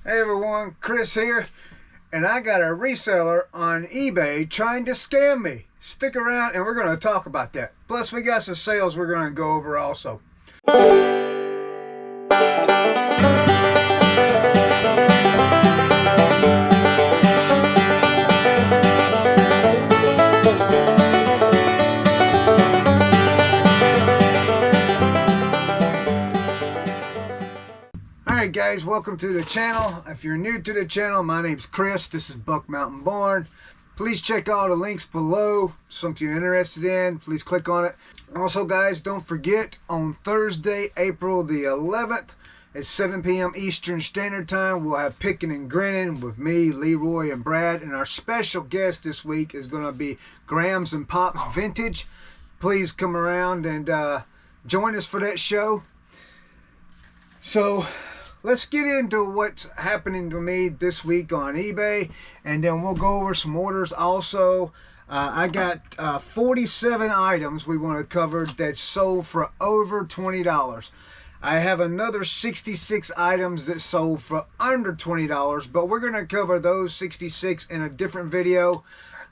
Hey everyone, Chris here, and I got a reseller on eBay trying to scam me. Stick around and we're going to talk about that. Plus we got some sales we're going to go over also. Alright guys, welcome to the channel. If you're new to the channel, my name's Chris. This is Buck Mountain Barn. Please check all the links below. Something you're interested in, please click on it. Also guys, don't forget, on Thursday, April the 11th at 7 p.m. Eastern Standard Time, we'll have Picking and Grinning with me, Leroy, and Brad. And our special guest this week is going to be Grams and Pops Vintage. Please come around and join us for that show. So let's get into what's happening to me this week on eBay, and then we'll go over some orders also. I got 47 items we want to cover that sold for over $20. I have another 66 items that sold for under $20, but we're going to cover those 66 in a different video.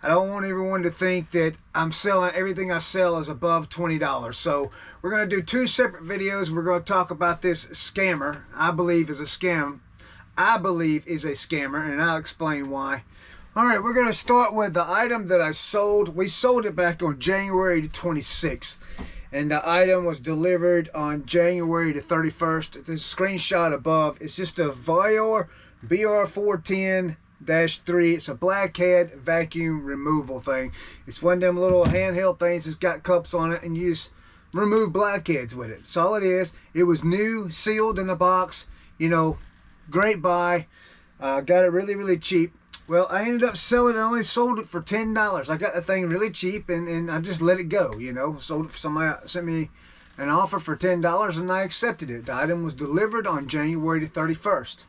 I don't want everyone to think that I'm selling everything I sell is above $20. So we're going to do two separate videos. We're going to talk about this scammer. I believe is a scam. I believe is a scammer, and I'll explain why. All right, we're going to start with the item that I sold. We sold it back on January 26th, and the item was delivered on January the 31st. The screenshot above is just a Vior BR410-3. It's a blackhead vacuum removal thing. It's one of them little handheld things that's got cups on it, and you just remove blackheads with it. That's all it is. It was new, sealed in the box. You know, great buy. Got it really cheap. Well, I ended up selling it. I only sold it for $10. I got the thing really cheap, and I just let it go, you know. Sold it for somebody, sent me an offer for $10, and I accepted it. The item was delivered on January the 31st.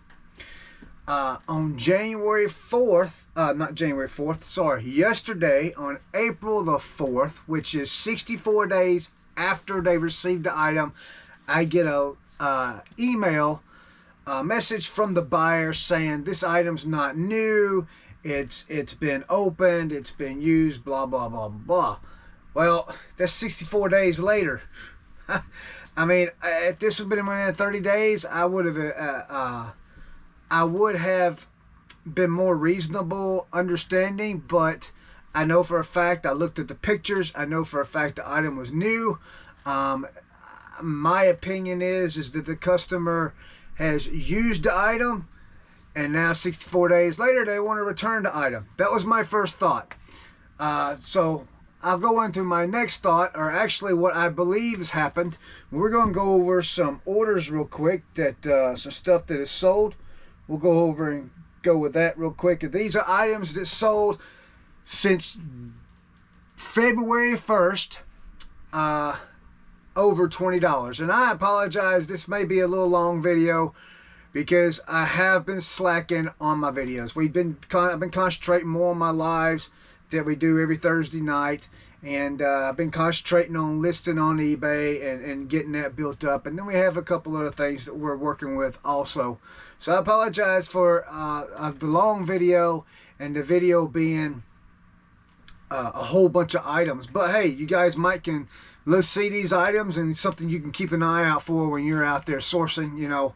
On January 4th, yesterday on April the 4th, which is 64 days after they received the item, I get a email message from the buyer saying this item's not new, it's been opened, it's been used, blah blah blah blah. Well, that's 64 days later. I mean, if this had been within 30 days, I would have been more reasonable, understanding, but I know for a fact, I looked at the pictures, I know for a fact the item was new. My opinion is that the customer has used the item, and now 64 days later they want to return the item. That was my first thought. So I'll go into my next thought, or actually what I believe has happened. We're going to go over some orders real quick, that some stuff that is sold. We'll go over and go with that real quick. These are items that sold since February 1st, over $20. And I apologize, this may be a little long video because I have been slacking on my videos. I've been concentrating more on my lives that we do every Thursday night, and I've been concentrating on listing on eBay and getting that built up. And then we have a couple other things that we're working with also. So I apologize for the long video and the video being a whole bunch of items. But hey, you guys let's see these items, and it's something you can keep an eye out for when you're out there sourcing, you know,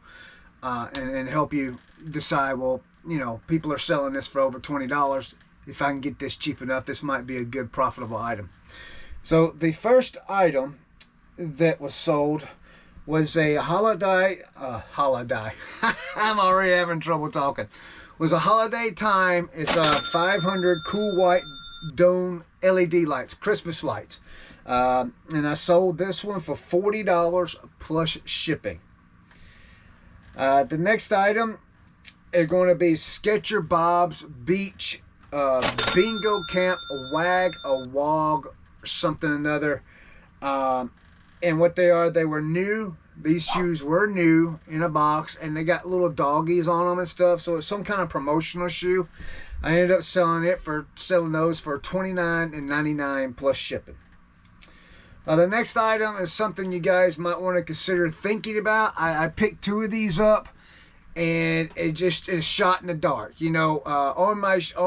and help you decide, well, you know, people are selling this for over $20. If I can get this cheap enough, this might be a good profitable item. So the first item that was sold was a holiday. I'm already having trouble talking. Was a holiday time. It's a 500 cool white dome LED lights, Christmas lights. And I sold this one for $40 plus shipping. The next item is going to be Sketcher Bob's Beach Bingo Camp Wag a Wog something another. And what they were new. These shoes were new in a box, and they got little doggies on them and stuff. So it's some kind of promotional shoe. I ended up selling those for $29.99 plus shipping. The next item is something you guys might want to consider thinking about. I picked two of these up, and it just is shot in the dark. You know, on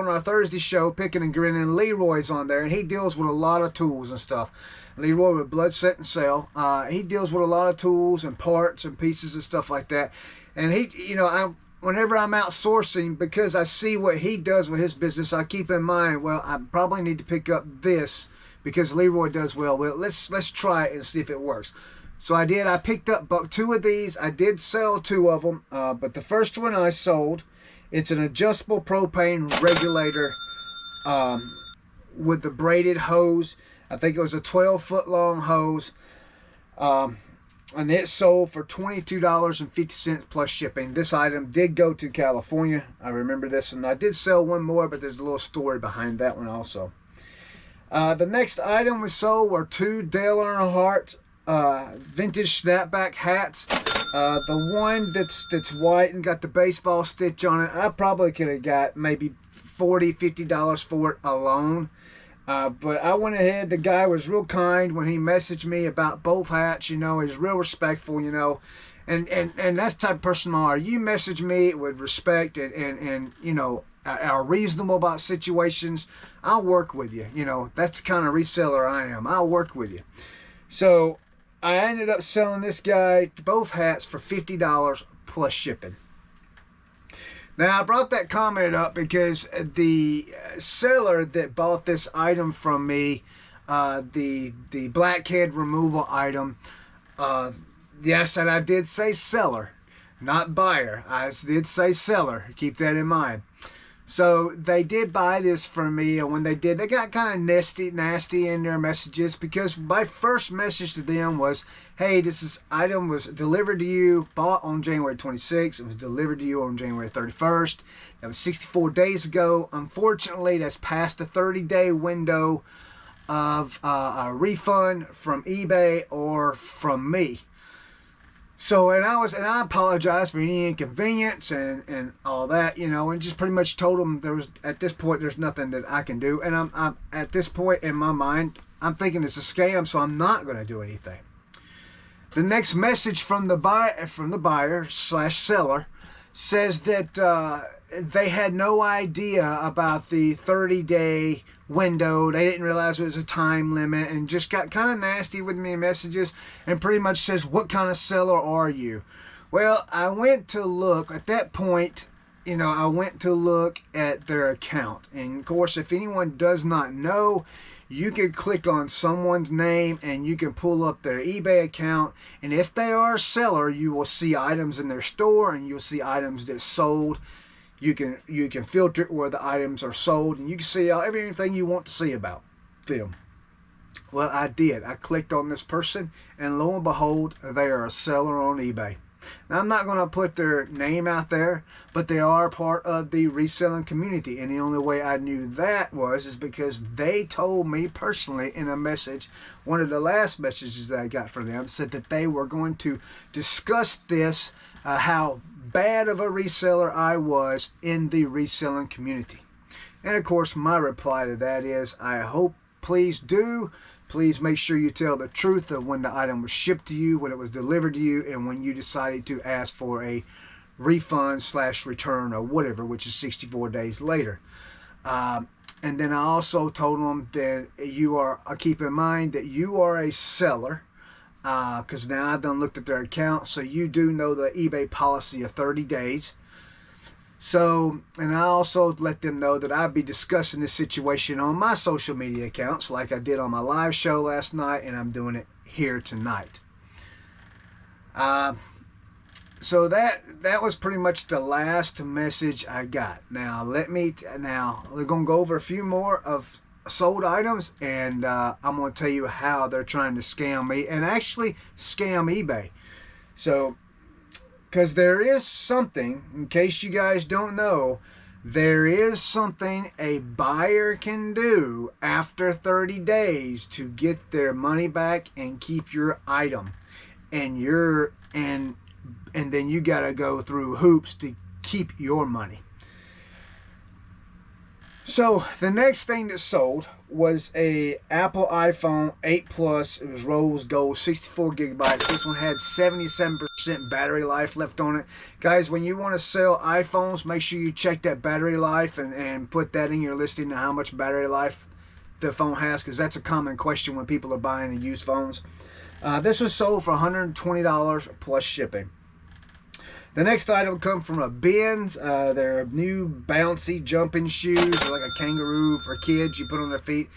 our Thursday show, Picking and Grinning, Leroy's on there, and he deals with a lot of tools and stuff. Leroy with Blood, Set, and Sale. He deals with a lot of tools and parts and pieces and stuff like that. And he, you know, whenever I'm outsourcing, because I see what he does with his business, I keep in mind, well, I probably need to pick up this because Leroy does well. Well, let's try it and see if it works. So I did. I picked up 2 of these. I did sell 2 of them, but the first one I sold, it's an adjustable propane regulator with the braided hose. I think it was a 12-foot long hose, and it sold for $22.50 plus shipping. This item did go to California. I remember this, and I did sell one more, but there's a little story behind that one also. The next item we sold were 2 Dale Earnhardt vintage snapback hats. The one that's white and got the baseball stitch on it, I probably could have got maybe $40-50 for it alone. But I went ahead. The guy was real kind when he messaged me about both hats. You know, he's real respectful, you know, and that's the type of person I are. You message me with respect and you know, are reasonable about situations, I'll work with you. You know, that's the kind of reseller I am. I'll work with you. So I ended up selling this guy both hats for $50 plus shipping. Now, I brought that comment up because the seller that bought this item from me, the blackhead removal item, yes, and I did say seller, not buyer. I did say seller. Keep that in mind. So they did buy this from me, and when they did, they got kind of nasty in their messages, because my first message to them was, hey, this item was delivered to you, bought on January 26th. It was delivered to you on January 31st. That was 64 days ago. Unfortunately, that's past the 30-day window of a refund from eBay or from me. So, and I apologize for any inconvenience and all that, you know, and just pretty much told them at this point, there's nothing that I can do. And I'm at this point in my mind, I'm thinking it's a scam, so I'm not going to do anything. The next message from the buyer / seller says that they had no idea about the 30-day window. They didn't realize it was a time limit, and just got kind of nasty with me in messages, and pretty much says, what kind of seller are you? Well, I went to look at that point, you know, I went to look at their account. And of course, if anyone does not know, you can click on someone's name and you can pull up their eBay account, and if they are a seller, you will see items in their store, and you'll see items that sold. You can filter where the items are sold, and you can see everything you want to see about them. Well, I did. I clicked on this person, and lo and behold, they are a seller on eBay. Now, I'm not going to put their name out there, but they are part of the reselling community, and the only way I knew that is because they told me personally in a message. One of the last messages that I got from them said that they were going to discuss this, how bad of a reseller I was in the reselling community. And of course, my reply to that is, I hope, please make sure you tell the truth of when the item was shipped to you, when it was delivered to you, and when you decided to ask for a refund / return or whatever, which is 64 days later. And then I also told them that keep in mind that you are a seller, because now I've done looked at their account, so you do know the eBay policy of 30 days. So, and I also let them know that I'd be discussing this situation on my social media accounts, like I did on my live show last night, and I'm doing it here tonight. So that was pretty much the last message I got. Now we're gonna go over a few more of sold items, and I'm going to tell you how they're trying to scam me and actually scam eBay. So, because there is something, in case you guys don't know, there is something a buyer can do after 30 days to get their money back and keep your item, and then you got to go through hoops to keep your money. So the next thing that sold was a Apple iPhone 8 Plus. It was rose gold, 64 gigabytes. This one had 77% battery life left on it. Guys, when you want to sell iPhones, make sure you check that battery life and put that in your listing to how much battery life the phone has, because that's a common question when people are buying used phones. This was sold for $120 plus shipping. The next item comes from a Ben's. They're new bouncy jumping shoes. They're like a kangaroo for kids you put on their feet.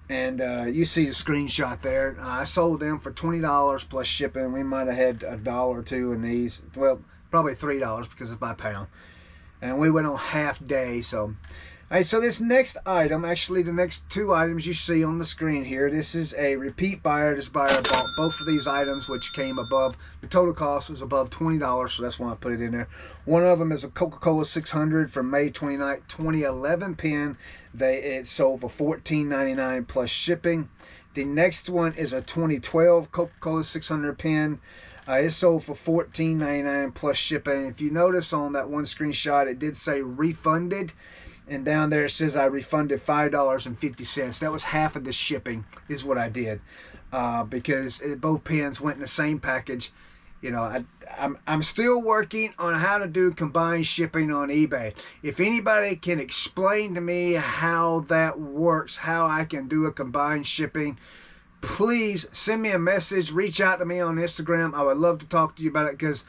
And you see the screenshot there. I sold them for $20 plus shipping. We might have had a dollar or two in these. Well, probably $3 because it's by pound. And we went on half day, so... Alright, so this next item, actually the next two items you see on the screen here, this is a repeat buyer. This buyer bought both of these items, which came above, the total cost was above $20, so that's why I put it in there. One of them is a Coca-Cola 600 from May 29th, 2011 pen. It sold for $14.99 plus shipping. The next one is a 2012 Coca-Cola 600 pen. It sold for $14.99 plus shipping. If you notice on that one screenshot, it did say refunded. And down there it says I refunded $5.50. That was half of the shipping is what I did. Because both pens went in the same package. You know, I'm still working on how to do combined shipping on eBay. If anybody can explain to me how that works, how I can do a combined shipping, please send me a message. Reach out to me on Instagram. I would love to talk to you about it, because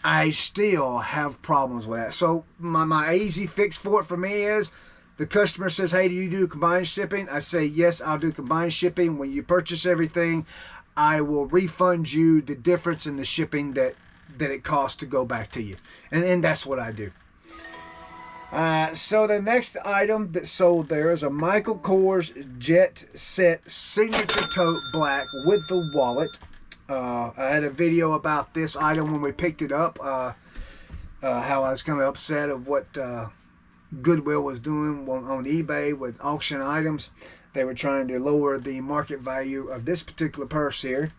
I still have problems with that. So my easy fix for it for me is the customer says, hey, do you do combined shipping? I say, yes, I'll do combined shipping. When you purchase everything, I will refund you the difference in the shipping that it costs to go back to you. And that's what I do. So the next item that sold there is a Michael Kors Jet Set Signature Tote Black with the wallet. I had a video about this item when we picked it up, how I was kind of upset of what Goodwill was doing on eBay with auction items. They were trying to lower the market value of this particular purse here.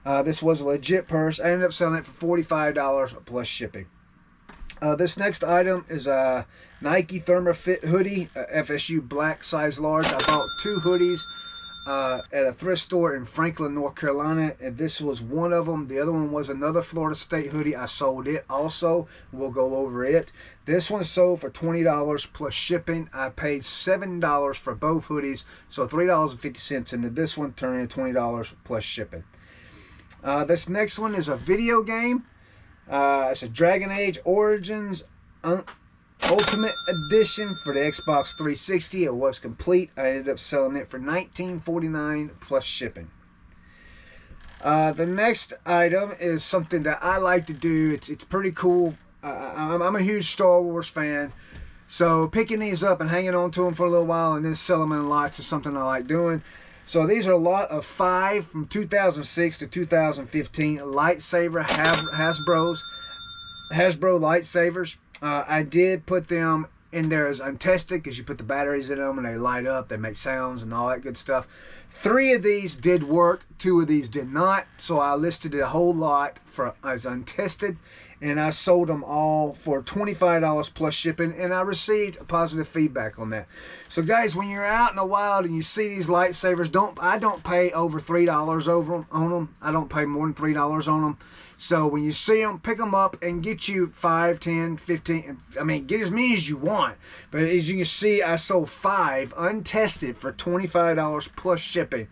This was a legit purse. I ended up selling it for $45 plus shipping. This next item is a Nike Thermofit hoodie, FSU black size large. I bought two hoodies at a thrift store in Franklin, North Carolina, and this was one of them. The other one was another Florida State hoodie. I sold it also. We'll go over it. This one sold for $20 plus shipping. I paid $7 for both hoodies, so $3.50 into this one, turning into $20 plus shipping. This next one is a video game. It's a Dragon Age Origins Ultimate Edition for the Xbox 360. It was complete. I ended up selling it for $19.49 plus shipping. The next item is something that I like to do. It's pretty cool. I'm a huge Star Wars fan, so picking these up and hanging on to them for a little while and then selling them in lots is something I like doing. So these are a lot of 5 from 2006 to 2015 lightsaber Hasbro lightsabers. I did put them in there as untested, because you put the batteries in them and they light up, they make sounds and all that good stuff. 3 of these did work, 2 of these did not, so I listed a whole lot as untested, and I sold them all for $25 plus shipping, and I received positive feedback on that. So guys, when you're out in the wild and you see these lightsabers, I don't pay over $3 on them. I don't pay more than $3 on them. So when you see them, pick them up and get you 5, 10, 15. I mean, get as many as you want. But as you can see, I sold 5 untested for $25 plus shipping.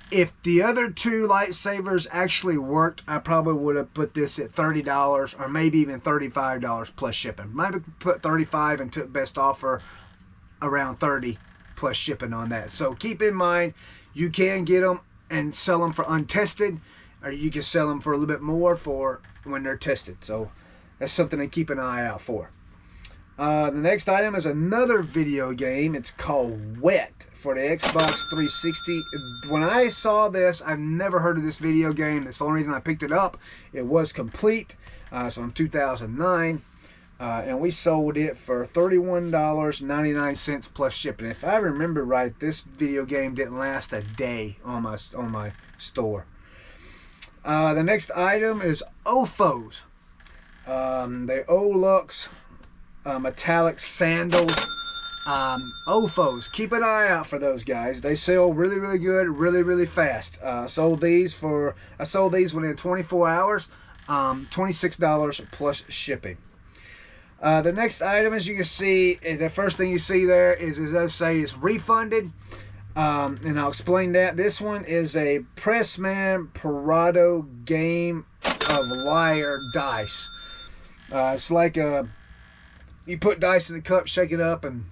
If the other 2 lightsabers actually worked, I probably would have put this at $30 or maybe even $35 plus shipping. Maybe put $35 and took best offer around $30 plus shipping on that. So keep in mind, you can get them and sell them for untested, or you can sell them for a little bit more for when they're tested. So that's something to keep an eye out for. The next item is another video game. It's called Wet for the Xbox 360. When I saw this, I've never heard of this video game. That's the only reason I picked it up. It was complete. So in 2009. And we sold it for $31.99 plus shipping. If I remember right, this video game didn't last a day on my store. The next item is OFOs. The Olux metallic sandals. OFOs, keep an eye out for those guys. They sell really, really good, really, really fast. I sold these within 24 hours, $26 plus shipping. The next item, as you can see, the first thing you see there is, as I say, is refunded. And I'll explain that. This one is a Pressman Parado Game of Liar dice. It's like you put dice in the cup, shake it up, and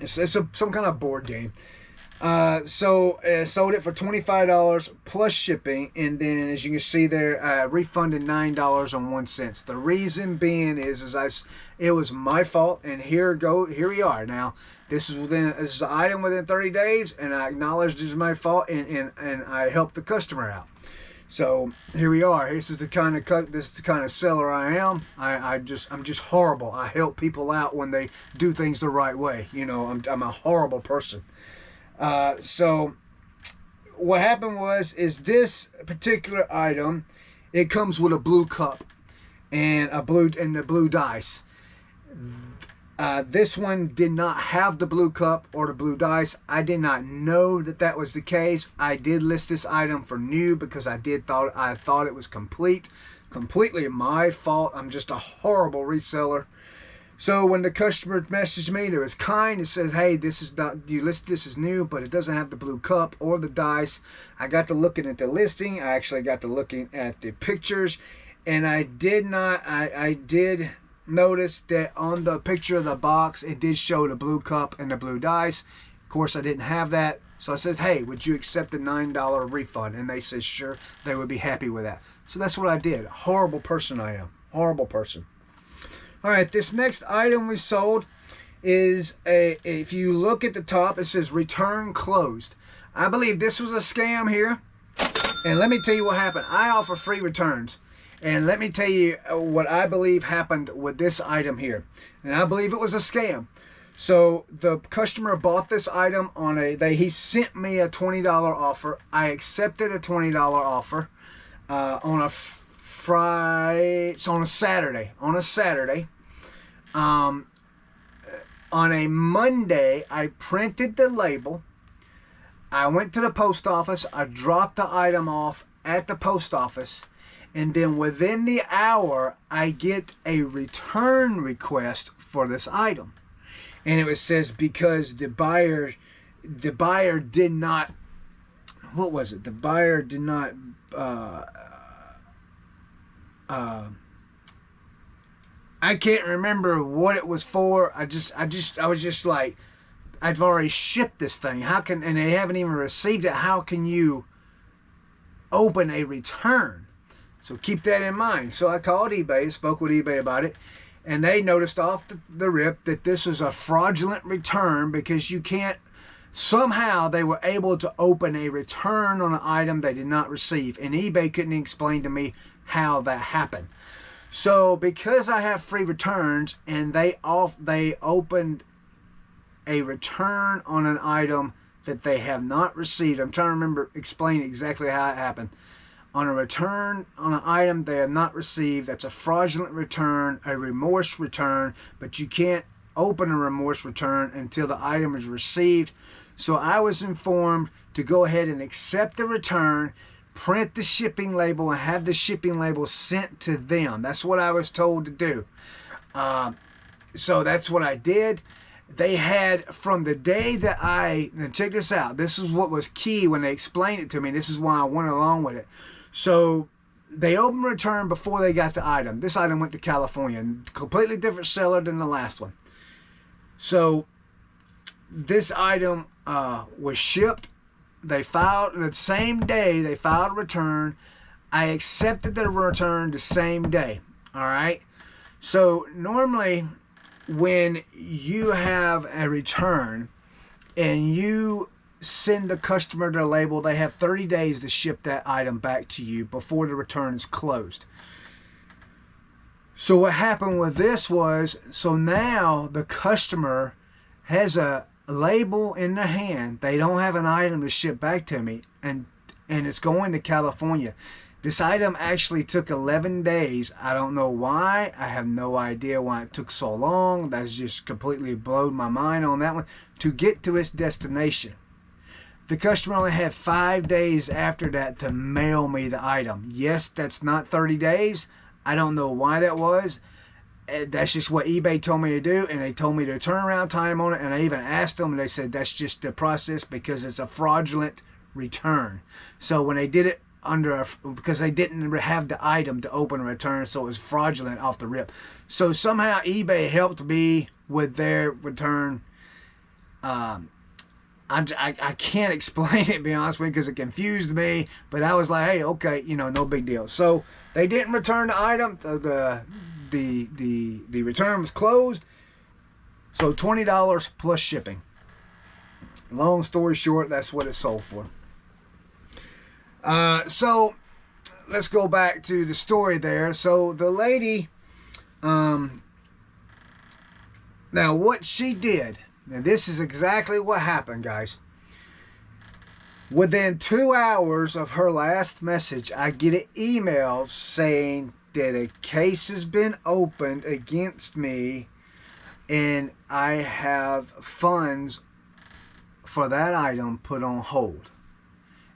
it's some kind of board game. So sold it for $25 plus shipping, and then as you can see there, refunded $9.01. The reason being is it was my fault, and here we are now. This is an item within 30 days, and I acknowledged this is my fault, and I helped the customer out. So here we are. This is the kind of seller I am. I'm just horrible. I help people out when they do things the right way. You know, I'm a horrible person. So what happened is this particular item, it comes with a blue cup and the blue dice. This one did not have the blue cup or the blue dice. I did not know that was the case. I did list this item for new because I thought it was completely my fault. I'm just a horrible reseller. So when the customer messaged me, it was kind. It said, "Hey, you list this as new, but it doesn't have the blue cup or the dice." I got to looking at the listing. I actually got to looking at the pictures, and I did notice that on the picture of the box, it did show the blue cup and the blue dice. Of course, I didn't have that. So I said, "Hey, would you accept the $9 refund?" And they said, sure, they would be happy with that. So that's what I did. Horrible person I am. Horrible person. All right, this next item we sold is if you look at the top, it says return closed. I believe this was a scam here. And let me tell you what happened. I offer free returns. And let me tell you what I believe happened with this item here. And I believe it was a scam. So the customer bought this item he sent me a $20 offer. I accepted a $20 offer on a Friday, so on a Saturday. On a Monday, I printed the label. I went to the post office. I dropped the item off at the post office. And then within the hour, I get a return request for this item. And it says because the buyer did not, what was it? The buyer did not, I can't remember what it was for. I was just like, I've already shipped this thing. And they haven't even received it. How can you open a return? So keep that in mind. So I called eBay, spoke with eBay about it, and they noticed off the rip that this was a fraudulent return because you can't, somehow they were able to open a return on an item they did not receive. And eBay couldn't explain to me how that happened. So because I have free returns and they opened a return on an item that they have not received. I'm trying to remember, explain exactly how it happened. On a return on an item they have not received, that's a fraudulent return, a remorse return, but you can't open a remorse return until the item is received. So I was informed to go ahead and accept the return, print the shipping label, and have the shipping label sent to them. That's what I was told to do. So that's what I did. They had, from the day that now check this out. This is what was key when they explained it to me. This is why I went along with it. So they opened return before they got the item. This item went to California. Completely different seller than the last one. So this item was shipped. They filed the same day. They filed a return. I accepted the return the same day. All right. So normally when you have a return and you send the customer their label, they have 30 days to ship that item back to you before the return is closed. So what happened with this was, so now the customer has a label in their hand. They don't have an item to ship back to me, and it's going to California. This item actually took 11 days. I don't know why. I have no idea why it took so long. That's just completely blown my mind on that one. To get to its destination. The customer only had 5 days after that to mail me the item. Yes, that's not 30 days. I don't know why that was. That's just what eBay told me to do, and they told me the turnaround time on it, and I even asked them, and they said that's just the process because it's a fraudulent return. So when they did it because they didn't have the item to open a return, so it was fraudulent off the rip. So somehow eBay helped me with their return. I can't explain it, to be honest with you, because it confused me. But I was like, hey, okay, no big deal. So they didn't return the item. The return was closed. So $20 plus shipping. Long story short, that's what it sold for. So let's go back to the story there. So the lady, now what she did, and this is exactly what happened, guys. Within 2 hours of her last message, I get an email saying that a case has been opened against me and I have funds for that item put on hold.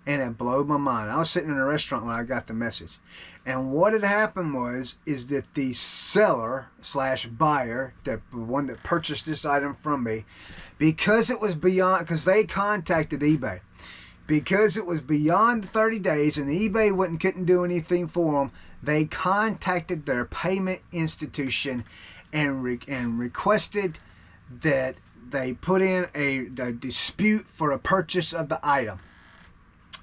And it blew my mind. I was sitting in a restaurant when I got the message. And what had happened is that the seller / buyer, the one that purchased this item from me, because it was beyond, because they contacted eBay, because it was beyond the 30 days and eBay couldn't do anything for them, they contacted their payment institution and requested that they put in a dispute for a purchase of the item.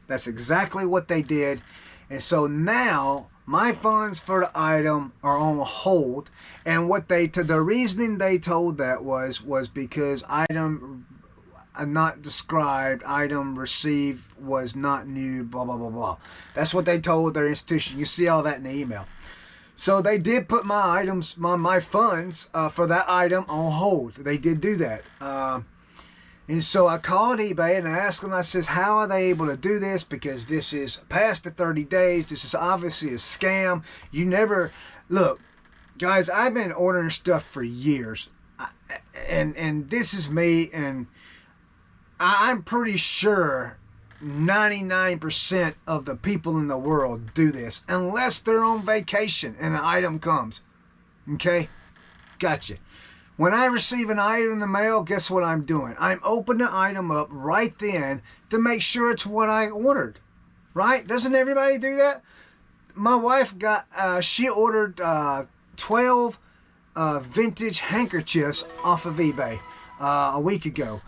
That's exactly what they did. And so now my funds for the item are on hold. And what the reasoning they told that was because item not described, item received was not new, blah, blah, blah, blah. That's what they told their institution. You see all that in the email. So they did put my funds for that item on hold. They did do that. And so I called eBay and I asked them, I says, how are they able to do this? Because this is past the 30 days. This is obviously a scam. You never, look, guys, I've been ordering stuff for years. And this is me, and I'm pretty sure 99% of the people in the world do this, unless they're on vacation and an item comes. Okay? Gotcha. When I receive an item in the mail, guess what I'm doing? I'm opening the item up right then to make sure it's what I ordered. Right? Doesn't everybody do that? My wife she ordered 12 vintage handkerchiefs off of eBay a week ago.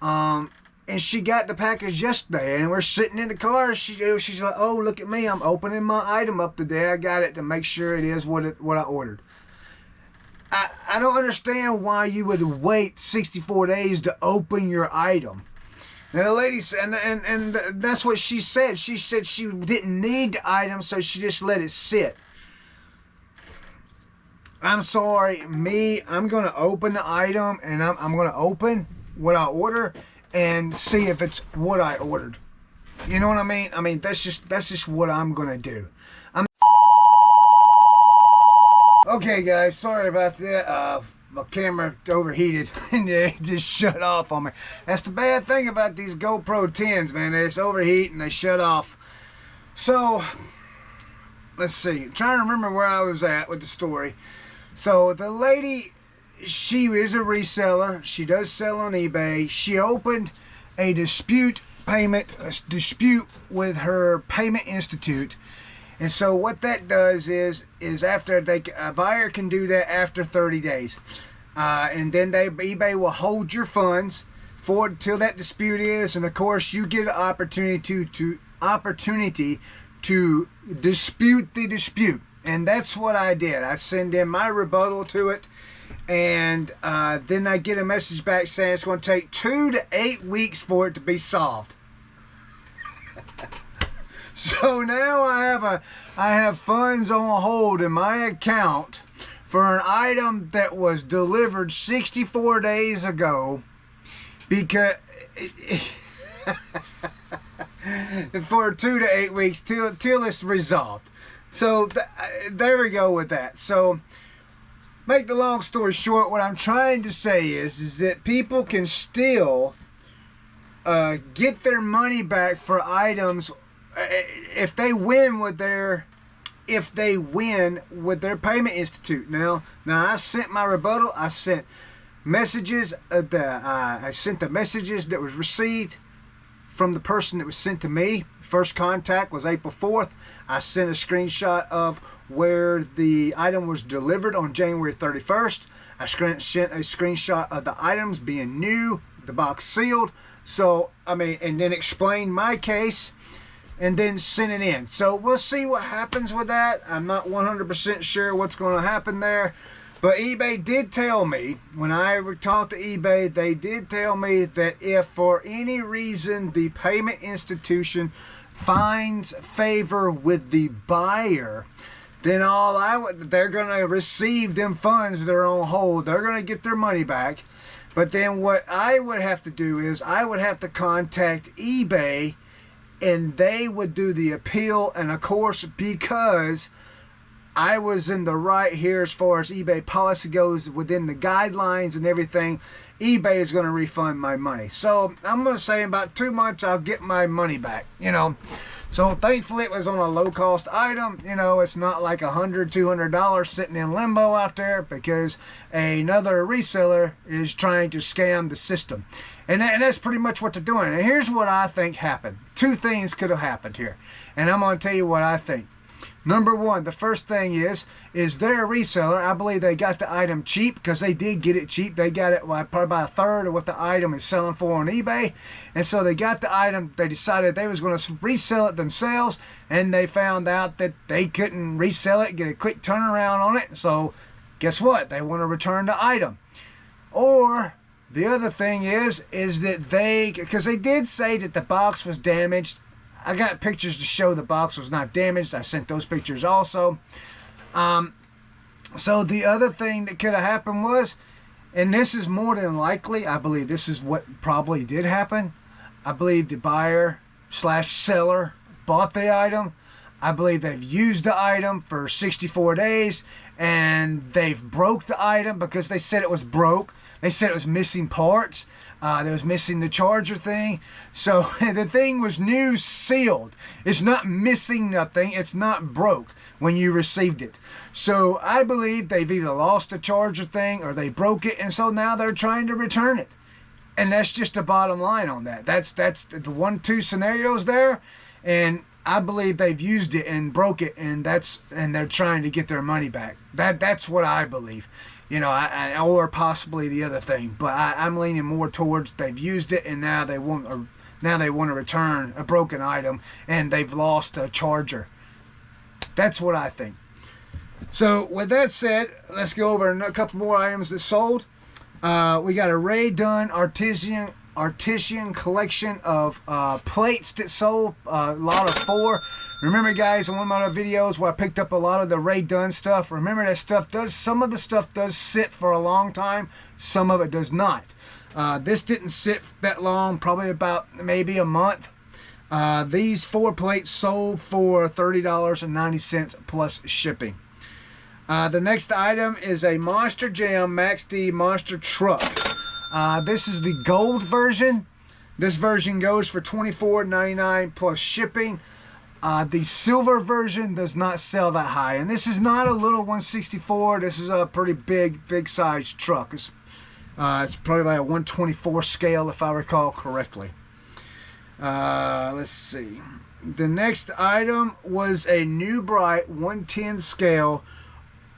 And she got the package yesterday, and we're sitting in the car. She's like, oh, look at me. I'm opening my item up today. I got it to make sure it is what I ordered. I don't understand why you would wait 64 days to open your item. And the lady said, and that's what she said. She said she didn't need the item, so she just let it sit. I'm sorry, I'm going to open the item, and I'm going to open what I order and see if it's what I ordered. You know what I mean? I mean, that's just what I'm going to do. Okay, guys, sorry about that. My camera overheated and it just shut off on me. That's the bad thing about these GoPro 10s, man. They just overheat and they shut off. So, let's see. I'm trying to remember where I was at with the story. So, the lady, she is a reseller. She does sell on eBay. She opened a dispute with her payment institute. And so what that does is after a buyer can do that after 30 days. And then eBay will hold your funds till that dispute is. And of course you get an opportunity to dispute the dispute. And that's what I did. I send in my rebuttal to it. And then I get a message back saying it's going to take 2 to 8 weeks for it to be solved. So now I have funds on hold in my account for an item that was delivered 64 days ago because for 2 to 8 weeks till it's resolved. So there we go with that. So make the long story short, what I'm trying to say is that people can still get their money back for items if they win with their payment institute. Now I sent my rebuttal. I sent messages. I sent the messages that was received from the person that was sent to me. First contact was April 4th. I sent a screenshot of where the item was delivered on January 31st. I sent a screenshot of the items being new, the box sealed. So, I mean, and then explained my case and then sent it in. So we'll see what happens with that. I'm not 100% sure what's going to happen there. But eBay did tell me, when I talked to eBay, they did tell me that if for any reason the payment institution finds favor with the buyer, then they're going to receive them funds that are on hold. They're going to get their money back. But then what I would have to do is I would have to contact eBay, and they would do the appeal. And of course, because I was in the right here as far as eBay policy goes, within the guidelines and everything, eBay is going to refund my money. So I'm going to say in about 2 months I'll get my money back, you know. So thankfully it was on a low cost item. You know, it's not like $100, $200 sitting in limbo out there because another reseller is trying to scam the system. And that's pretty much what they're doing. And here's what I think happened. 2 things could have happened here. And I'm going to tell you what I think. Number one, the first thing is they're a reseller. I believe they got the item cheap because they did get it cheap. They got it probably about a third of what the item is selling for on eBay. And so they got the item. They decided they was going to resell it themselves. And they found out that they couldn't resell it, get a quick turnaround on it. So guess what? They want to return the item. Or the other thing is that because they did say that the box was damaged. I got pictures to show the box was not damaged. I sent those pictures also. So the other thing that could have happened was, and this is more than likely, I believe this is what probably did happen. I believe the buyer / seller bought the item. I believe they've used the item for 64 days and they've broke the item because they said it was broke. They said it was missing parts. They was missing the charger thing. So the thing was new, sealed. It's not missing nothing. It's not broke when you received it. So I believe they've either lost the charger thing or they broke it. And so now they're trying to return it. And that's just the bottom line on that. That's the 1-2 scenarios there. And I believe they've used it and broke it. And they're trying to get their money back. That's what I believe. You know, or possibly the other thing, but I'm leaning more towards they've used it and now they want to return a broken item and they've lost a charger. That's what I think. So with that said, let's go over a couple more items that sold. We got a Ray Dunn artisan collection of plates that sold, a lot of 4. Remember, guys, in one of my other videos where I picked up a lot of the Ray Dunn stuff, remember that some of the stuff does sit for a long time, some of it does not. This didn't sit that long, probably about maybe a month. These 4 plates sold for $30.90 plus shipping. The next item is a Monster Jam Max D Monster Truck. This is the gold version. This version goes for $24.99 plus shipping. The silver version does not sell that high, and this is not a little 164. This is a pretty big size truck. It's probably like a 124 scale if I recall correctly. Let's see. The next item was a New Bright 110 scale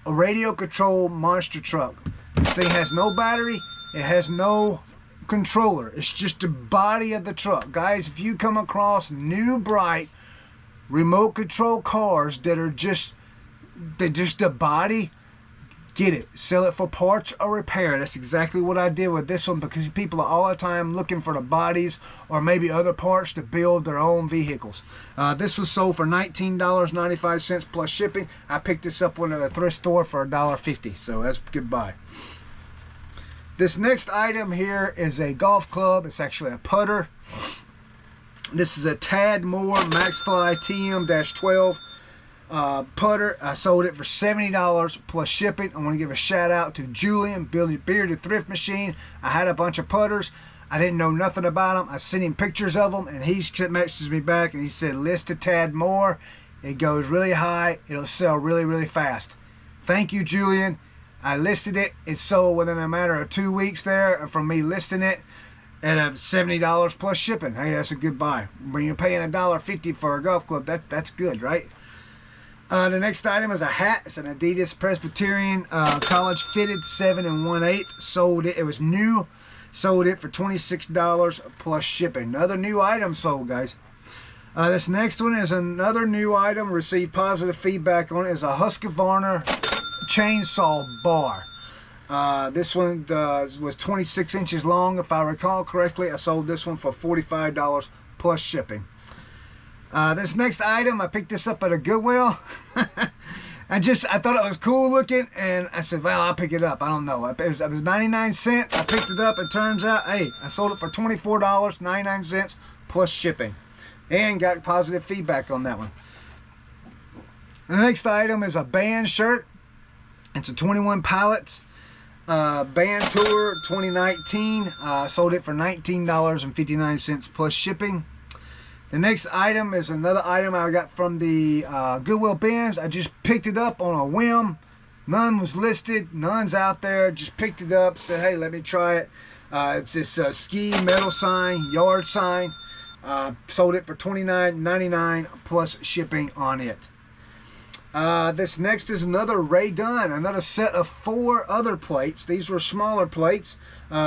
radio control monster truck. This thing has no battery. It has no controller. It's just the body of the truck. Guys, if you come across New Bright remote control cars that are just the body, get it. Sell it for parts or repair. That's exactly what I did with this one, because people are all the time looking for the bodies or maybe other parts to build their own vehicles. This was sold for $19.95 plus shipping. I picked this up at a thrift store for $1.50, so that's goodbye. This next item here is a golf club. It's actually a putter. This is a Tad Moore Maxfly TM-12 putter. I sold it for $70 plus shipping. I want to give a shout out to Julian, Bearded Thrift Machine. I had a bunch of putters. I didn't know nothing about them. I sent him pictures of them, and he messaged me back, and he said, list a Tad Moore. It goes really high. It'll sell really, really fast. Thank you, Julian. I listed it. It sold within a matter of 2 weeks there from me listing it at $70 plus shipping. Hey, that's a good buy. When you're paying $1.50 for a golf club, that's good, right? The next item is a hat. It's an Adidas Presbyterian college fitted 7 1/8. Sold it. It was new. Sold it for $26 plus shipping. Another new item sold, guys. This next one is another new item. Received positive feedback on it. Is a Husqvarna chainsaw bar. This one was 26 inches long, if I recall correctly. I sold this one for $45 plus shipping. This next item, I picked this up at a Goodwill. I thought it was cool looking, and I said, well, I'll pick it up. I don't know. It was 99 cents. I picked it up. It turns out, hey, I sold it for $24, 99 cents plus shipping. And got positive feedback on that one. The next item is a band shirt. It's a 21 Pilots band tour 2019. Sold it for $19.59 plus shipping. The next item is another item I got from the Goodwill bins. I just picked it up on a whim. None was listed. None's out there. Just picked it up. Said, hey, let me try it. It's this ski metal sign, yard sign. Sold it for $29.99 plus shipping on it. This next is another Ray Dunn, another set of 4 other plates. These were smaller plates.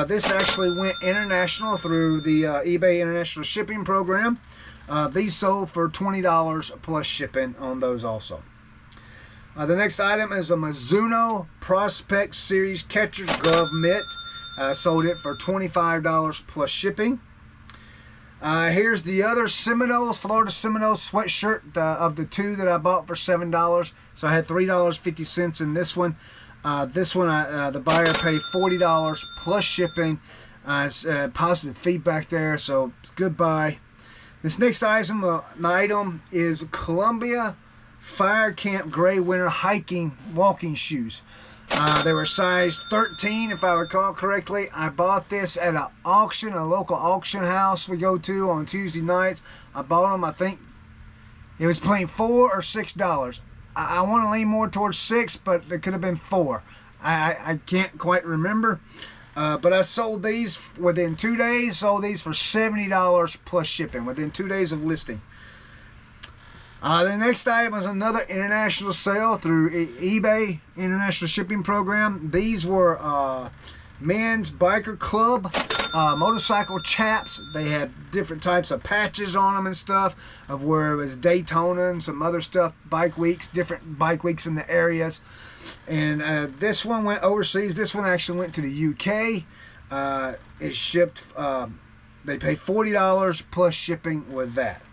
This actually went international through the eBay International Shipping Program. These sold for $20 plus shipping on those also. The next item is a Mizuno Prospect Series Catcher's Glove Mitt. Sold it for $25 plus shipping. Here's the other Seminoles, Florida Seminoles sweatshirt of the 2 that I bought for $7. So I had $3.50 in this one. This one, the buyer paid $40 plus shipping. It's positive feedback there, so it's a good buy. This next item is Columbia Fire Camp Gray Winter Hiking Walking Shoes. They were size 13, if I recall correctly. I bought this at an auction, a local auction house we go to on Tuesday nights. I bought them, I think it was between $4 or $6. I want to lean more towards 6, but it could have been 4. I can't quite remember. But I sold these within 2 days. Sold these for $70 plus shipping within 2 days of listing. The next item is another international sale through eBay International Shipping Program. These were men's biker club motorcycle chaps. They had different types of patches on them and stuff, of where it was Daytona and some other stuff, bike weeks, different bike weeks in the areas. And this one went overseas. This one actually went to the UK. It shipped, they paid $40 plus shipping with that.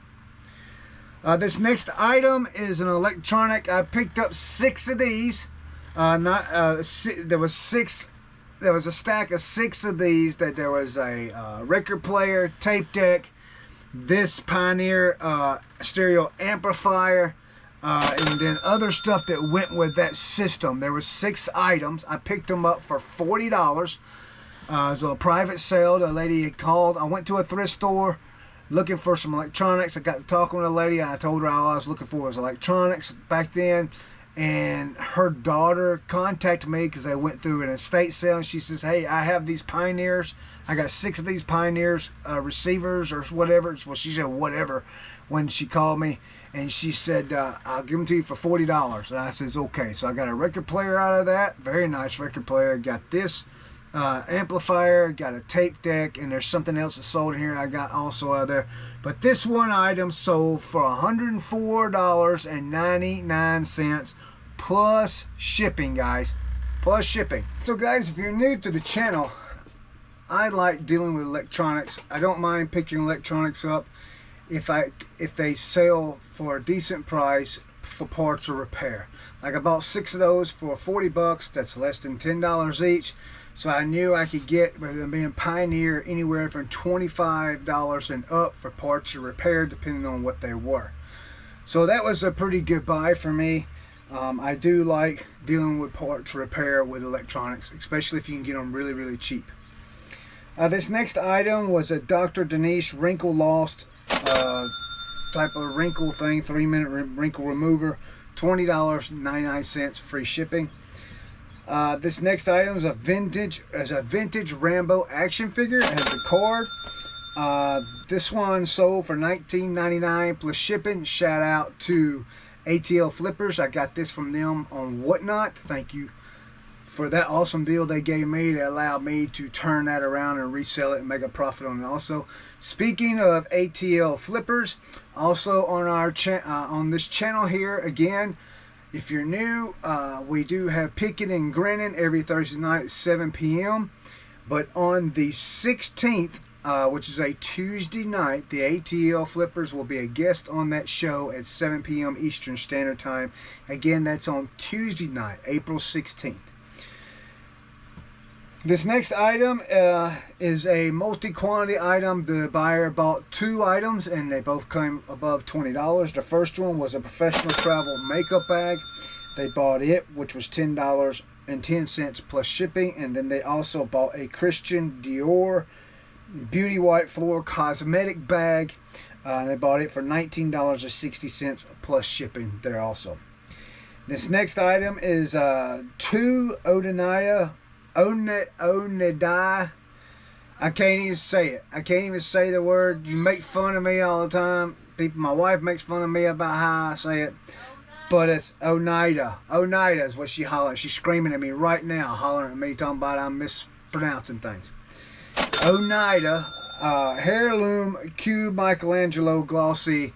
This next item is an electronic. I picked up 6 of these. There was a stack of 6 of these. That there was a record player, tape deck, this Pioneer stereo amplifier, and then other stuff that went with that system. There were 6 items. I picked them up for $40. It was a private sale. The lady had called. I went to a thrift store looking for some electronics. I got to talking with a lady, and I told her all I was looking for was electronics back then. And her daughter contacted me because I went through an estate sale, and she says, hey, I have these Pioneers. I got 6 of these Pioneers receivers or whatever. Well, she said whatever when she called me. And she said, I'll give them to you for $40. And I says, okay. So I got a record player out of that. Very nice record player. Got this amplifier, got a tape deck, and there's something else that's sold in here I got also out of there. But this one item sold for $104.99 plus shipping, guys. Plus shipping. So guys, if you're new to the channel, I like dealing with electronics. I don't mind picking electronics up if they sell for a decent price for parts or repair. Like I bought 6 of those for $40. That's less than $10 each. So I knew I could get, with them being Pioneer, anywhere from $25 and up for parts or repair, depending on what they were. So that was a pretty good buy for me. I do like dealing with parts repair with electronics, especially if you can get them really, really cheap. This next item was a Dr. Denise wrinkle lost type of wrinkle thing, 3-minute wrinkle remover, $20.99 free shipping. This next item is a vintage Rambo action figure. It has a card. This one sold for $19.99 plus shipping. Shout out to ATL Flippers. I got this from them on Whatnot. Thank you for that awesome deal they gave me that allowed me to turn that around and resell it and make a profit on it. Also, speaking of ATL Flippers, also on our on this channel here, again, if you're new, we do have Picking and Grinning every Thursday night at 7 p.m. But on the 16th, which is a Tuesday night, the ATL Flippers will be a guest on that show at 7 p.m. Eastern Standard Time. Again, that's on Tuesday night, April 16th. This next item is a multi-quantity item. The buyer bought 2 items and they both came above $20. The first one was a professional travel makeup bag. They bought it, which was $10.10 plus shipping. And then they also bought a Christian Dior Beauty White Floor cosmetic bag. And they bought it for $19.60 plus shipping there also. This next item is 2 Onedai. I can't even say it. I can't even say the word. You make fun of me all the time. My wife makes fun of me about how I say it. But it's Oneida. Oneida is what she hollers. She's screaming at me right now, hollering at me, talking about I'm mispronouncing things. Oneida Heirloom Cube Michelangelo Glossy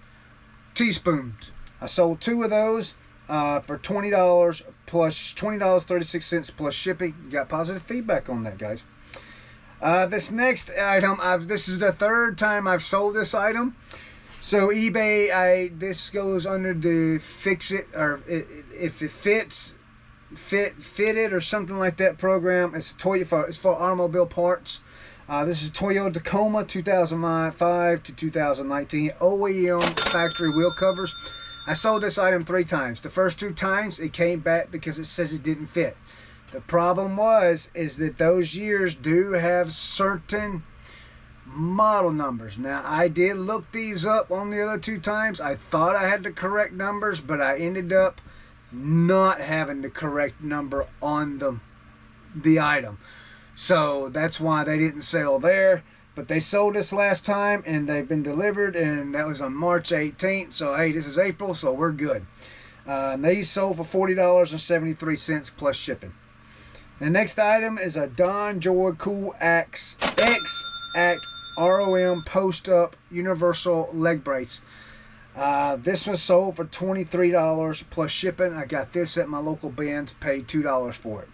Teaspoons. I sold 2 of those for $20 plus $20.36 plus shipping. You got positive feedback on that, guys. This next item, this is the 3rd time I've sold this item. So eBay, this goes under the fix it, or if it fits, fit it or something like that program. It's for automobile parts. This is Toyota Tacoma 2005 to 2019 OEM factory wheel covers. I sold this item 3 times. The first 2 times it came back because it says it didn't fit. The problem is that those years do have certain model numbers. Now, I did look these up on the other 2 times. I thought I had the correct numbers, but I ended up not having the correct number on the item. So that's why they didn't sell there. But they sold this last time and they've been delivered, and that was on March 18th. So hey, this is April, so we're good. And these sold for $40.73 plus shipping. The next item is a Don Joy Cool X Act ROM Post Up Universal Leg Brace. This was sold for $23 plus shipping. I got this at my local Ben's, paid $2 for it.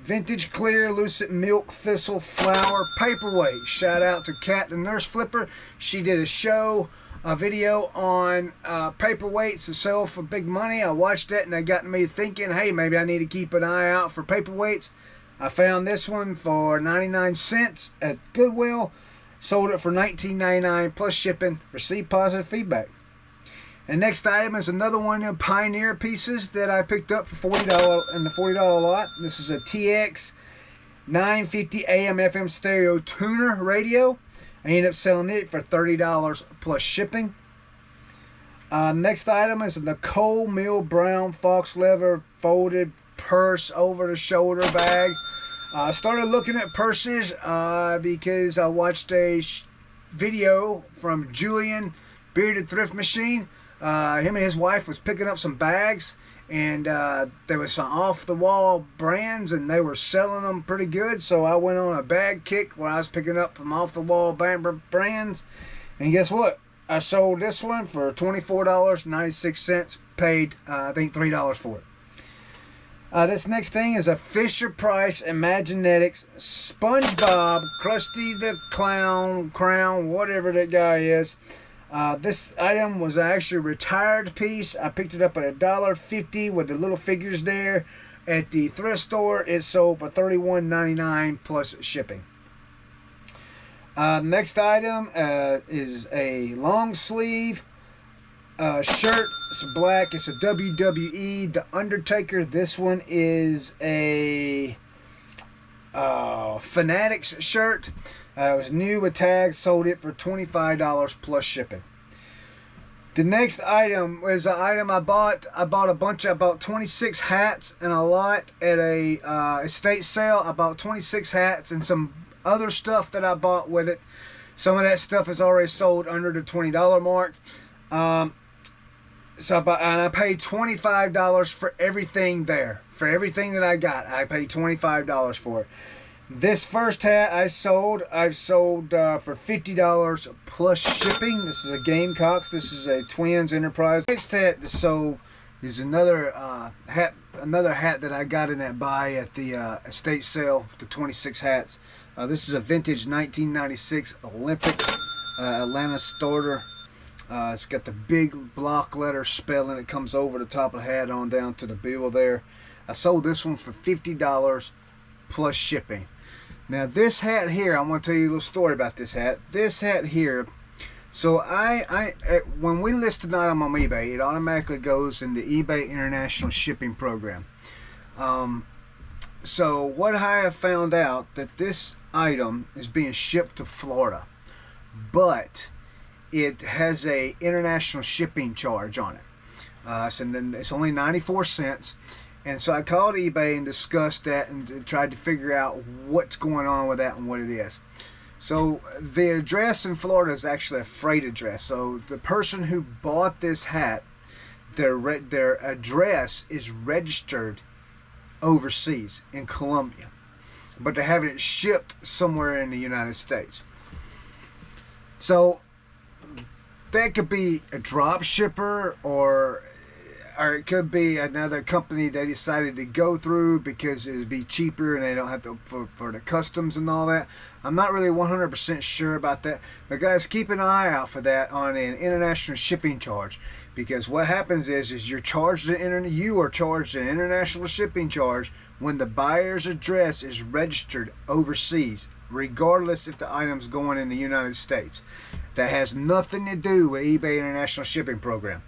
Vintage Clear Lucid Milk Thistle Flower Paperweight. Shout out to Kat the Nurse Flipper. She did a video on paperweights to sell for big money. I watched that and it got me thinking, hey, maybe I need to keep an eye out for paperweights. I found this one for 99 cents at Goodwill. Sold it for $19.99 plus shipping. Received positive feedback. And next item is another one of the Pioneer pieces that I picked up for $40 in the $40 lot. This is a TX 950 AM FM stereo tuner radio. I ended up selling it for $30 plus shipping. Next item is a Nicole Mill Brown Fox Leather folded purse over the shoulder bag. I started looking at purses because I watched a video from Julian Bearded Thrift Machine. Him and his wife was picking up some bags, and there was some off-the-wall brands, and they were selling them pretty good. So I went on a bag kick where I was picking up from off-the-wall brands, and guess what? I sold this one for $24.96, paid I think $3 for it. This next thing is a Fisher-Price Imaginetics SpongeBob Krusty the Clown, whatever that guy is. This item was actually a retired piece. I picked it up at $1.50 with the little figures there. At the thrift store, it sold for $31.99 plus shipping. Next item is a long sleeve shirt. It's black. It's a WWE The Undertaker. This one is a Fanatics shirt. It was new with tags. Sold it for $25 plus shipping. The next item was an item I bought. I bought 26 hats and a lot at a estate sale. I bought 26 hats and some other stuff that I bought with it. Some of that stuff is already sold under the $20 mark. So I paid $25 for everything there. For everything that I got, I paid $25 for it. This first hat I've sold for $50 plus shipping. This is a Gamecocks. This is a Twins Enterprise. Next hat to sold is another hat that I got in that buy at the estate sale. The 26 hats. This is a vintage 1996 Olympic Atlanta starter. It's got the big block letter spelling. It comes over the top of the hat on down to the bill there. I sold this one for $50 plus shipping. Now this hat here, I want to tell you a little story about this hat. This hat here, so when we list an item on eBay, it automatically goes in the eBay International Shipping Program. So what I have found out that this item is being shipped to Florida, but it has a international shipping charge on it. So then it's only 94 cents. And so I called eBay and discussed that and tried to figure out what's going on with that and what it is. So the address in Florida is actually a freight address. So the person who bought this hat, their address is registered overseas in Colombia, but they're having it shipped somewhere in the United States. So that could be a drop shipper, or it could be another company they decided to go through because it would be cheaper and they don't have to for the customs and all that. I'm not really 100% sure about that, but guys, keep an eye out for that on an international shipping charge, because what happens is you are charged an international shipping charge when the buyer's address is registered overseas, regardless if the item's going in the United States. That has nothing to do with eBay International Shipping Program.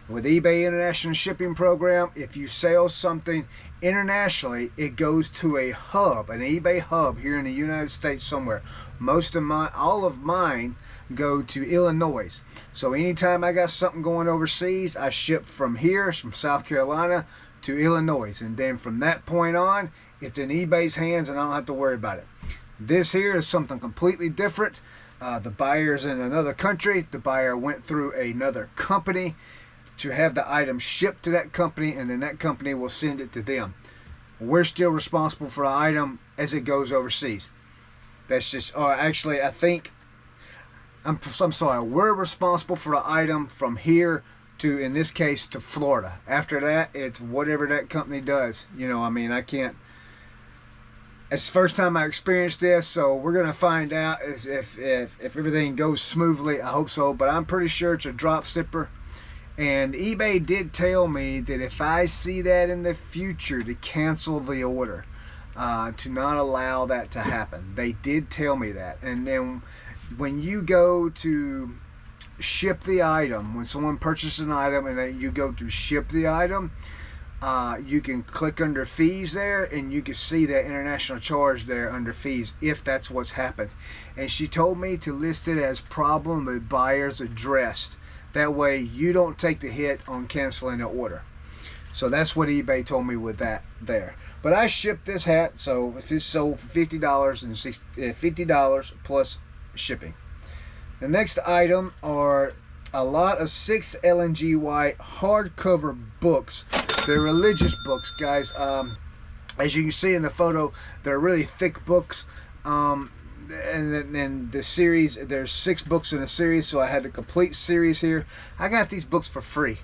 With eBay International Shipping Program, if you sell something internationally, it goes to a hub, an eBay hub here in the United States somewhere. All of mine go to Illinois. So anytime I got something going overseas, I ship from here, from South Carolina to Illinois. And then from that point on, it's in eBay's hands and I don't have to worry about it. This here is something completely different. The buyer's in another country. The buyer went through another company to have the item shipped to that company, and then that company will send it to them. We're still responsible for the item as it goes overseas. That's just, actually, I think, I'm sorry, we're responsible for the item from here to, in this case, to Florida. After that, it's whatever that company does. You know, I mean, I can't. It's the first time I experienced this, so we're going to find out if everything goes smoothly. I hope so, but I'm pretty sure it's a drop shipper. And eBay did tell me that if I see that in the future, to cancel the order, to not allow that to happen. They did tell me that. And then when you go to ship the item, when someone purchases an item and then you go to ship the item, you can click under fees there and you can see that international charge there under fees if that's what's happened. And she told me to list it as problem with buyers addressed. That way you don't take the hit on canceling the order. So that's what eBay told me with that there. But I shipped this hat, so if it's sold for $50 and $50 plus shipping. The next item are a lot of 6 LNG white hardcover books. They're religious books, guys. As you can see in the photo, they're really thick books. And then the series, there's 6 books in a series, so I had the complete series here. I got these books for free.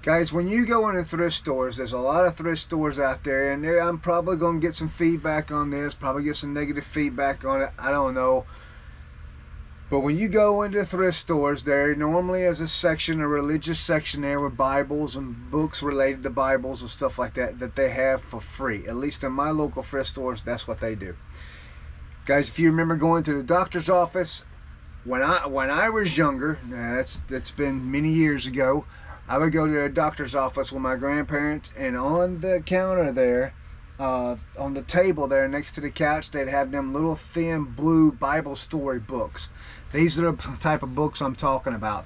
Guys, when you go into thrift stores, there's a lot of thrift stores out there, and I'm probably going to get some feedback on this, probably get some negative feedback on it. I don't know. But when you go into thrift stores, there normally is a section, a religious section there with Bibles and books related to Bibles and stuff like that that they have for free. At least in my local thrift stores, that's what they do. Guys, if you remember going to the doctor's office, when I was younger, that's been many years ago, I would go to the doctor's office with my grandparents, and on the counter there, on the table there next to the couch, they'd have them little thin blue Bible story books. These are the type of books I'm talking about.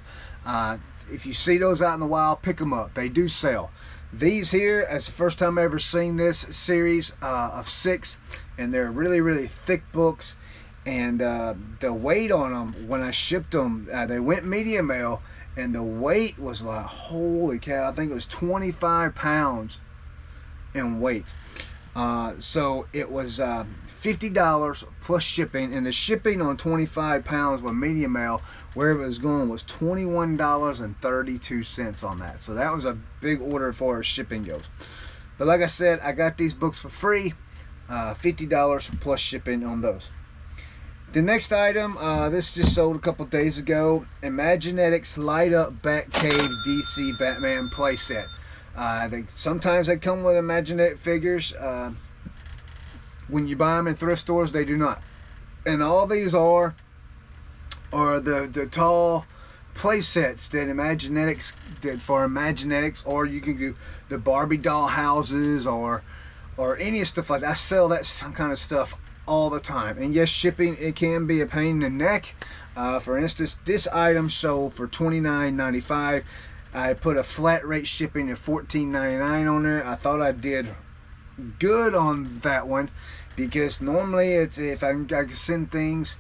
If you see those out in the wild, pick them up. They do sell. These here, it's the first time I've ever seen this series of 6, and they're really, really thick books. And the weight on them, when I shipped them, they went medium mail, and the weight was like, holy cow, I think it was 25 pounds in weight. So it was $50 plus shipping, and the shipping on 25 pounds with medium mail, where it was going, was $21.32 on that. So that was a big order as far as shipping goes. But like I said, I got these books for free, $50 plus shipping on those. The next item, this just sold a couple days ago, Imaginetics Light Up Batcave DC Batman playset. Sometimes they come with Imaginetic figures. When you buy them in thrift stores, they do not. And all these are the tall play sets that Imaginetics did for Imaginetics, or you can do the Barbie doll houses or any stuff like that. I sell that kind of stuff all the time. And yes, shipping, it can be a pain in the neck. For instance, this item sold for $29.95. I put a flat rate shipping of $14.99 on there. I thought I did good on that one, because normally it's if I can send things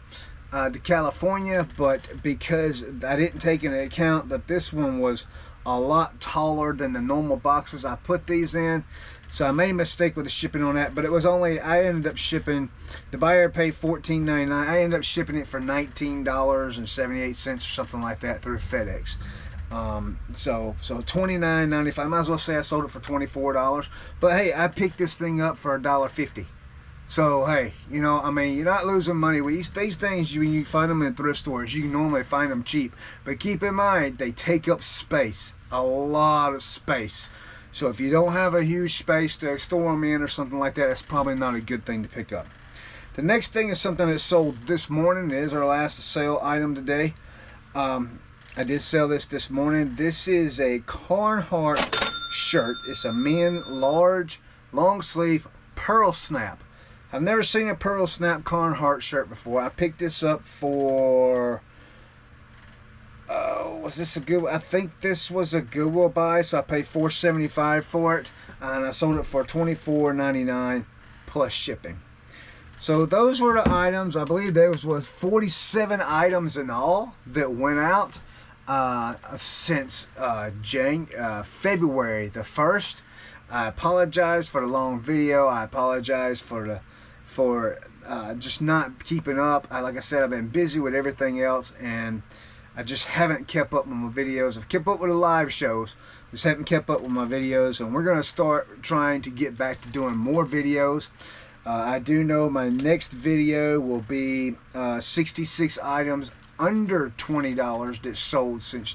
to California, but because I didn't take into account that this one was a lot taller than the normal boxes I put these in, so I made a mistake with the shipping on that. But it was only, I ended up shipping, the buyer paid $14.99. I ended up shipping it for $19.78 or something like that through FedEx. So $29.95. I might as well say I sold it for $24. But hey, I picked this thing up for $1.50. So hey, you know, I mean, you're not losing money with these things. When you find them in thrift stores, you can normally find them cheap. But keep in mind, they take up space, a lot of space. So if you don't have a huge space to store them in or something like that, it's probably not a good thing to pick up. The next thing is something that sold this morning. It is our last sale item today. I did sell this morning. This is a Carhartt shirt. It's a men large long sleeve pearl snap. I've never seen a pearl snap Carhartt shirt before. I picked this up for, was this a good, I think this was a Goodwill buy, so I paid $4.75 for it, and I sold it for $24.99 plus shipping. So those were the items. I believe there was 47 items in all that went out since February the 1st. I apologize for the long video. I apologize for just not keeping up. Like I said, I've been busy with everything else, and I just haven't kept up with my videos. I've kept up with the live shows, just haven't kept up with my videos, and we're going to start trying to get back to doing more videos. I do know my next video will be 66 items under $20 that sold since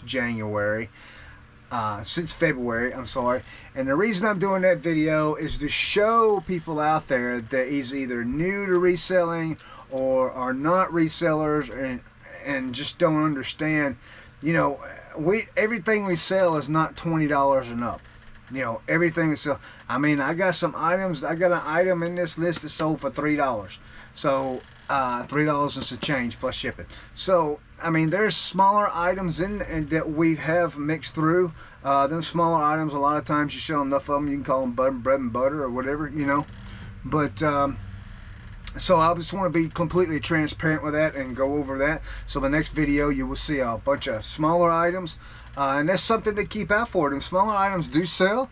February, I'm sorry. And the reason I'm doing that video is to show people out there that is either new to reselling or are not resellers and just don't understand, you know, everything we sell is not $20 and up. You know, everything we sell. I mean, I got some items. I got an item in this list that sold for $3. So $3 and some change plus shipping. So I mean, there's smaller items in that we have mixed through. Them smaller items, a lot of times you sell enough of them, you can call them bread and butter or whatever, you know. But so I just want to be completely transparent with that and go over that. So my next video, you will see a bunch of smaller items, and that's something to keep out for. Them smaller items do sell.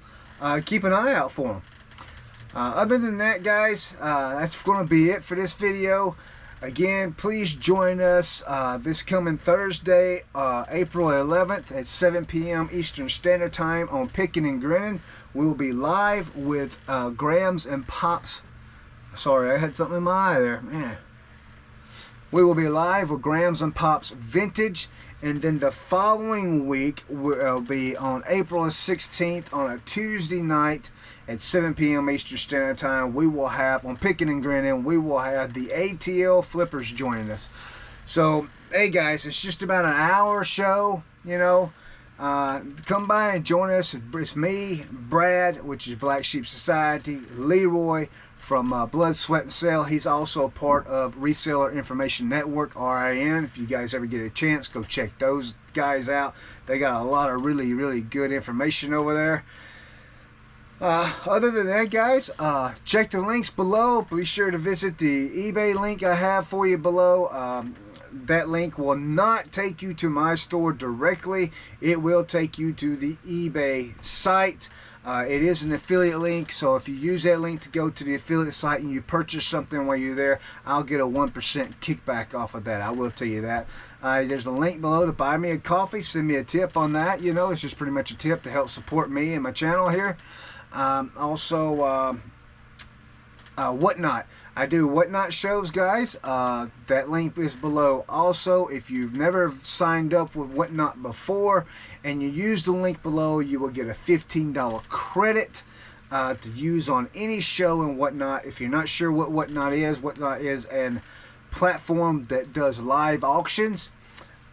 Keep an eye out for them. Other than that, guys, that's going to be it for this video. Again, please join us this coming Thursday, April 11th at 7 p.m. Eastern Standard Time on Picking and Grinning. We will be live with Grams and Pops. Sorry, I had something in my eye there. Man. we will be live with Grams and Pops Vintage. And then the following week will be on April 16th on a Tuesday night at 7 p.m. Eastern Standard Time. We will have, on Picking and Grinning, we will have the ATL Flippers joining us. So, hey guys, it's just about an hour show, you know. Come by and join us. It's me, Brad, which is Black Sheep Society, Leroy from Blood, Sweat, and Sale. He's also part of Reseller Information Network, RIN. If you guys ever get a chance, go check those guys out. They got a lot of really, really good information over there. Other than that, guys, check the links below. Be sure to visit the eBay link I have for you below. That link will not take you to my store directly. It will take you to the eBay site. It is an affiliate link, so if you use that link to go to the affiliate site and you purchase something while you're there, I'll get a 1% kickback off of that. I will tell you that. There's a link below to buy me a coffee. Send me a tip on that. You know, it's just pretty much a tip to help support me and my channel here. Also, Whatnot. I do Whatnot shows, guys. That link is below. Also, if you've never signed up with Whatnot before and you use the link below, you will get a $15 credit to use on any show in Whatnot. If you're not sure what Whatnot is a platform that does live auctions.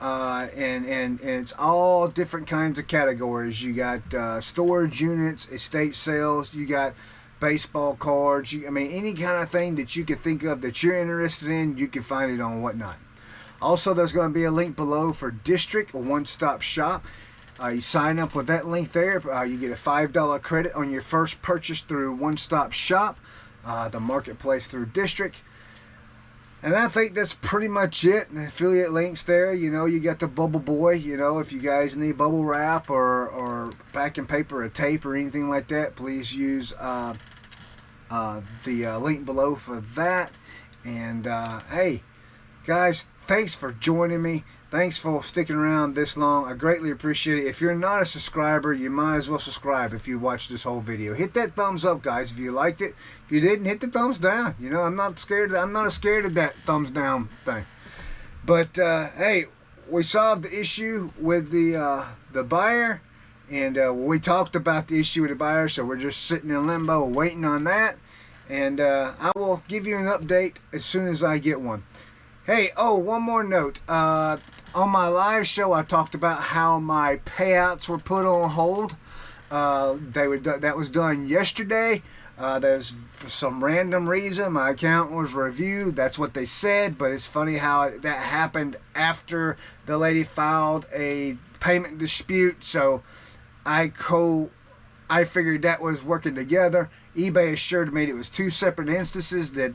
And it's all different kinds of categories. You got storage units, estate sales, you got baseball cards, I mean any kind of thing that you can think of that you're interested in, you can find it on Whatnot. Also, there's going to be a link below for District, a one-stop shop. You sign up with that link there, you get a $5 credit on your first purchase through One Stop Shop, the marketplace through District. And I think that's pretty much it. And affiliate links there. You know, you got the Bubble Boy. You know, if you guys need bubble wrap or packing paper or tape or anything like that, please use the link below for that. And hey, guys, thanks for joining me. Thanks for sticking around this long. I greatly appreciate it. If you're not a subscriber, you might as well subscribe if you watched this whole video. Hit that thumbs up, guys, if you liked it. If you didn't, hit the thumbs down. You know, I'm not scared of that thumbs down thing. But hey, we solved the issue with the buyer, and we talked about the issue with the buyer, so we're just sitting in limbo waiting on that. And I will give you an update as soon as I get one. Hey, oh, one more note. On my live show, I talked about how my payouts were put on hold. That was done yesterday. There's, for some random reason, my account was reviewed. That's what they said, but it's funny how that happened after the lady filed a payment dispute. So I figured that was working together. eBay assured me it was two separate instances, that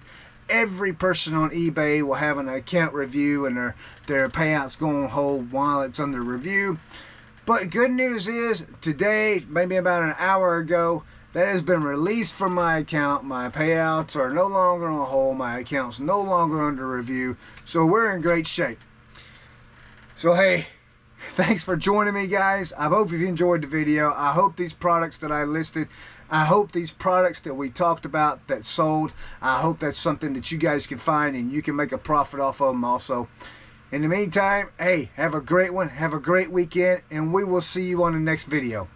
every person on eBay will have an account review and their payouts go on hold while it's under review. But good news is, today, maybe about an hour ago, that has been released from my account. My payouts are no longer on hold. My account's no longer under review. So we're in great shape. So hey, thanks for joining me, guys. I hope you've enjoyed the video. I hope these products that I listed, I hope these products that we talked about that sold, I hope that's something that you guys can find and you can make a profit off of them also. In the meantime, hey, have a great one. Have a great weekend, and we will see you on the next video.